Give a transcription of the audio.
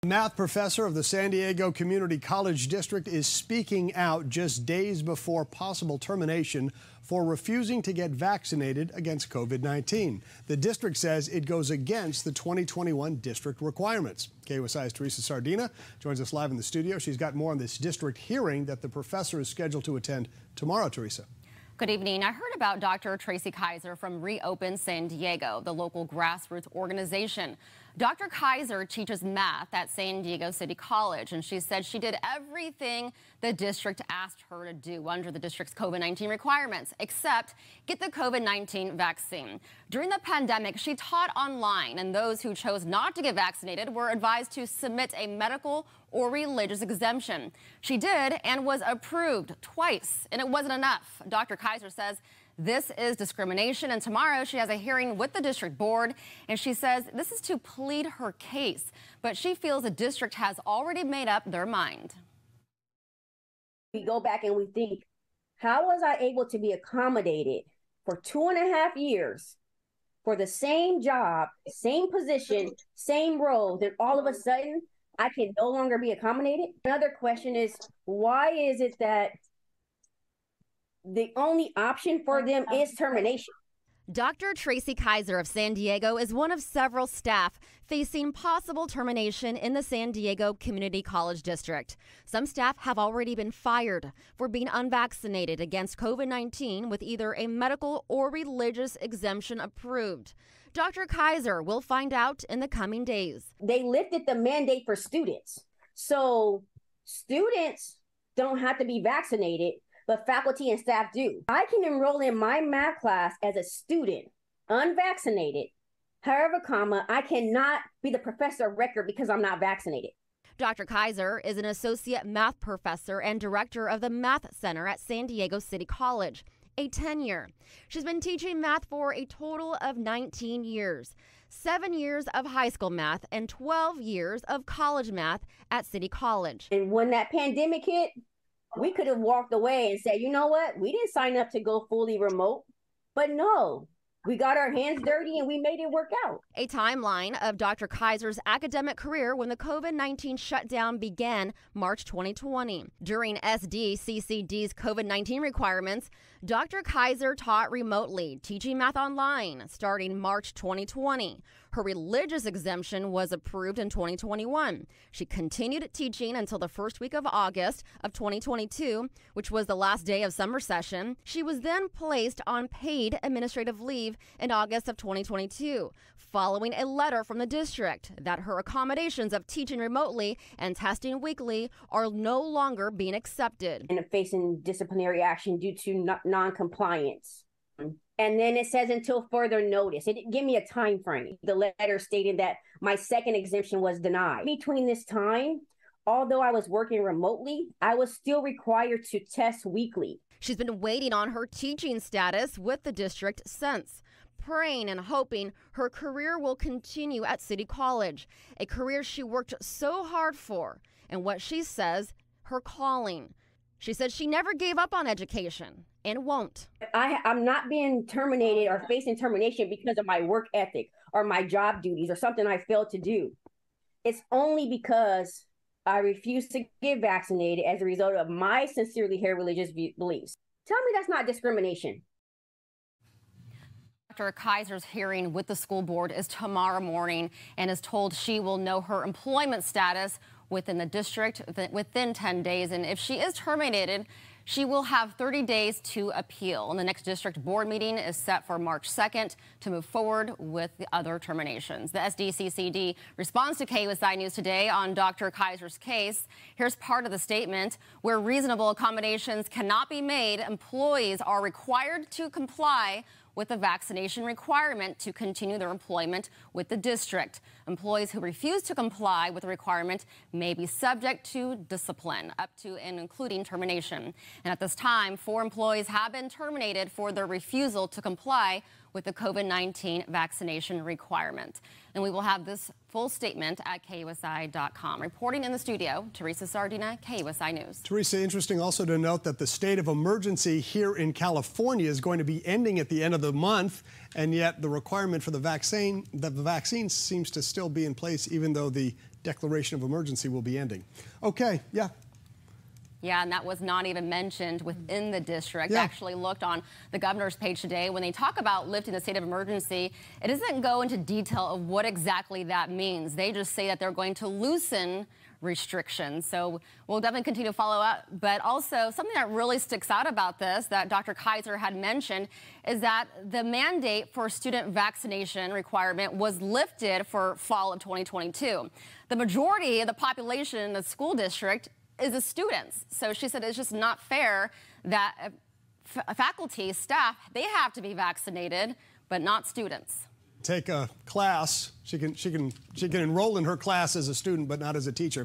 Math professor of the San Diego Community College District is speaking out just days before possible termination for refusing to get vaccinated against COVID-19. The district says it goes against the 2021 district requirements. KUSI's Tracey Kiser joins us live in the studio. She's got more on this district hearing that the professor is scheduled to attend tomorrow, Teresa. Good evening. I heard about Dr. Tracey Kiser from Reopen San Diego, the local grassroots organization. Dr. Kiser teaches math at San Diego City College, and she said she did everything the district asked her to do under the district's COVID-19 requirements, except get the COVID-19 vaccine. During the pandemic, she taught online, and those who chose not to get vaccinated were advised to submit a medical or religious exemption. She did and was approved twice, and it wasn't enough. Dr. Kiser says this is discrimination, and tomorrow she has a hearing with the district board, and she says this is to plead her case, but she feels the district has already made up their mind. We go back and we think, how was I able to be accommodated for 2.5 years for the same job, same position, same role, then all of a sudden I can no longer be accommodated? Another question is, why is it that the only option for them is termination? Dr. Tracey Kiser of San Diego is one of several staff facing possible termination in the San Diego Community College District. Some staff have already been fired for being unvaccinated against COVID-19 with either a medical or religious exemption approved. Dr. Kiser will find out in the coming days. They lifted the mandate for students. So students don't have to be vaccinated, but faculty and staff do. I can enroll in my math class as a student, unvaccinated. However, I cannot be the professor of record because I'm not vaccinated. Dr. Kiser is an associate math professor and director of the Math Center at San Diego City College, a tenure. She's been teaching math for a total of 19 years, 7 years of high school math and 12 years of college math at City College. And when that pandemic hit, we could have walked away and said, you know what, we didn't sign up to go fully remote. But no, we got our hands dirty and we made it work out. A timeline of Dr. Kiser's academic career when the COVID-19 shutdown began March 2020. During SDCCD's COVID-19 requirements, Dr. Kiser taught remotely, teaching math online starting March 2020. Her religious exemption was approved in 2021. She continued teaching until the first week of August of 2022, which was the last day of summer session. She was then placed on paid administrative leave in August of 2022, following a letter from the district that her accommodations of teaching remotely and testing weekly are no longer being accepted. And facing disciplinary action due to non-compliance. And then it says until further notice. It didn't give me a time frame. The letter stated that my second exemption was denied. Between this time, although I was working remotely, I was still required to test weekly. She's been waiting on her teaching status with the district since, praying and hoping her career will continue at City College, a career she worked so hard for, and what she says, her calling. She said she never gave up on education and won't. I'm not being terminated or facing termination because of my work ethic or my job duties or something I failed to do. It's only because I refuse to get vaccinated as a result of my sincerely held religious beliefs. Tell me that's not discrimination. Dr. Kiser's hearing with the school board is tomorrow morning and is told she will know her employment status within the district within 10 days. And if she is terminated, she will have 30 days to appeal. And the next district board meeting is set for March 2nd to move forward with the other terminations. The SDCCD responds to KUSI News today on Dr. Kiser's case. Here's part of the statement. Where reasonable accommodations cannot be made, employees are required to comply with the vaccination requirement to continue their employment with the district. Employees who refuse to comply with the requirement may be subject to discipline, up to and including termination. And at this time, 4 employees have been terminated for their refusal to comply with the COVID-19 vaccination requirement. And we will have this full statement at KUSI.com. Reporting in the studio, Tracey Kiser, KUSI News. Teresa, interesting also to note that the state of emergency here in California is going to be ending at the end of the month, and yet the requirement for the vaccine seems to still be in place, even though the declaration of emergency will be ending. Okay, yeah. Yeah, and that was not even mentioned within the district. Yeah. I actually looked on the governor's page today. When they talk about lifting the state of emergency, it doesn't go into detail of what exactly that means. They just say that they're going to loosen restrictions. So we'll definitely continue to follow up. But also something that really sticks out about this that Dr. Kiser had mentioned is that the mandate for student vaccination requirement was lifted for fall of 2022. The majority of the population in the school district is the students. So she said it's just not fair that faculty, staff, they have to be vaccinated, but not students. Take a class. She can enroll in her class as a student, but not as a teacher.